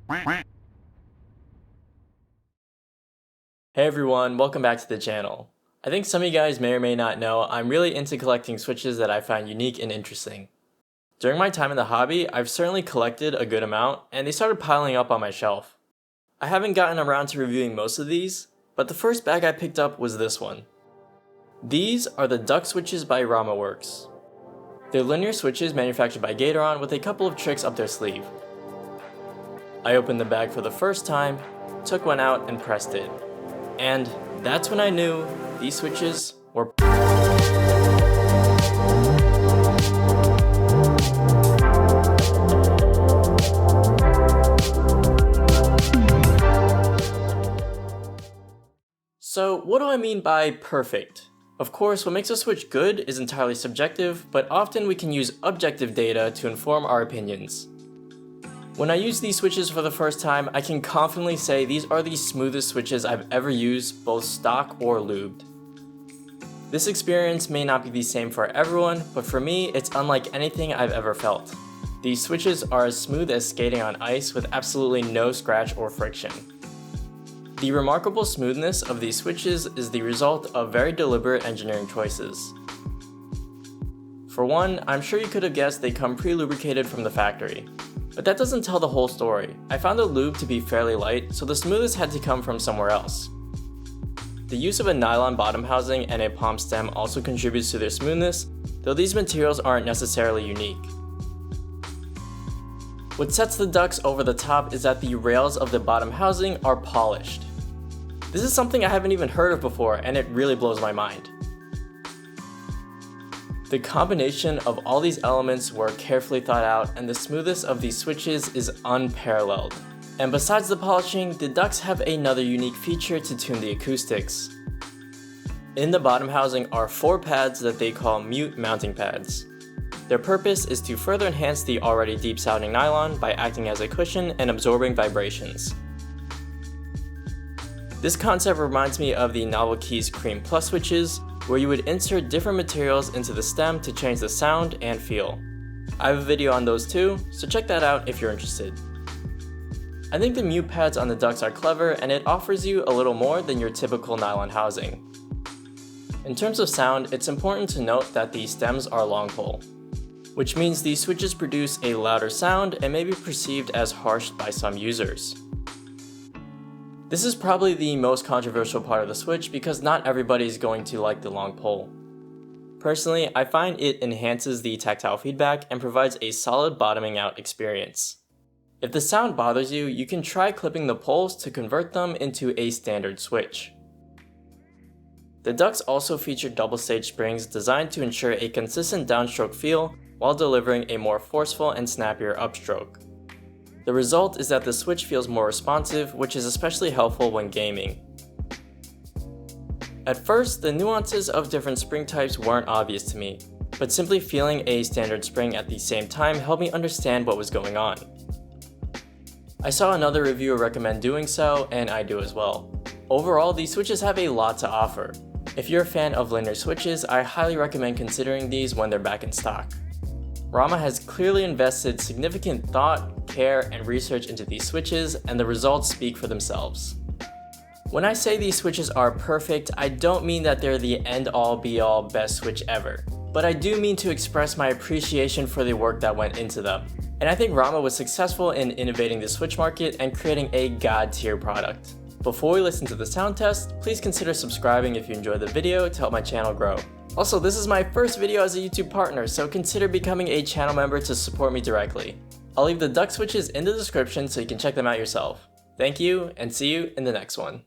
Hey everyone, welcome back to the channel. I think some of you guys may or may not know I'm really into collecting switches that I find unique and interesting. During my time in the hobby, I've certainly collected a good amount, and they started piling up on my shelf. I haven't gotten around to reviewing most of these, but the first bag I picked up was this one. These are the duck switches by RAMA Works. They're linear switches manufactured by Gateron with a couple of tricks up their sleeve. I opened the bag for the first time, took one out and pressed it. And that's when I knew these switches were So what do I mean by perfect? Of course, what makes a switch good is entirely subjective, but often we can use objective data to inform our opinions. When I use these switches for the first time, I can confidently say these are the smoothest switches I've ever used, both stock or lubed. This experience may not be the same for everyone, but for me, it's unlike anything I've ever felt. These switches are as smooth as skating on ice with absolutely no scratch or friction. The remarkable smoothness of these switches is the result of very deliberate engineering choices. For one, I'm sure you could have guessed they come pre-lubricated from the factory. But that doesn't tell the whole story. I found the lube to be fairly light, so the smoothness had to come from somewhere else. The use of a nylon bottom housing and a palm stem also contributes to their smoothness, though these materials aren't necessarily unique. What sets the ducks over the top is that the rails of the bottom housing are polished. This is something I haven't even heard of before, and it really blows my mind. The combination of all these elements were carefully thought out, and the smoothness of these switches is unparalleled. And besides the polishing, the ducks have another unique feature to tune the acoustics. In the bottom housing are 4 pads that they call mute mounting pads. Their purpose is to further enhance the already deep sounding nylon by acting as a cushion and absorbing vibrations. This concept reminds me of the Novelty's Cream Plus switches, where you would insert different materials into the stem to change the sound and feel. I have a video on those too, so check that out if you're interested. I think the mute pads on the ducks are clever, and it offers you a little more than your typical nylon housing. In terms of sound, it's important to note that the stems are long pole, which means these switches produce a louder sound and may be perceived as harsh by some users. This is probably the most controversial part of the switch because not everybody is going to like the long pole. Personally, I find it enhances the tactile feedback and provides a solid bottoming out experience. If the sound bothers you, you can try clipping the poles to convert them into a standard switch. The ducks also feature double-stage springs designed to ensure a consistent downstroke feel while delivering a more forceful and snappier upstroke. The result is that the switch feels more responsive, which is especially helpful when gaming. At first, the nuances of different spring types weren't obvious to me, but simply feeling a standard spring at the same time helped me understand what was going on. I saw another reviewer recommend doing so, and I do as well. Overall, these switches have a lot to offer. If you're a fan of linear switches, I highly recommend considering these when they're back in stock. RAMA has clearly invested significant thought, care, and research into these switches, and the results speak for themselves. When I say these switches are perfect, I don't mean that they're the end-all be-all best switch ever, but I do mean to express my appreciation for the work that went into them. And I think RAMA was successful in innovating the switch market and creating a god-tier product. Before we listen to the sound test, please consider subscribing if you enjoyed the video to help my channel grow. Also, this is my first video as a YouTube partner, so consider becoming a channel member to support me directly. I'll leave the duck switches in the description so you can check them out yourself. Thank you, and see you in the next one.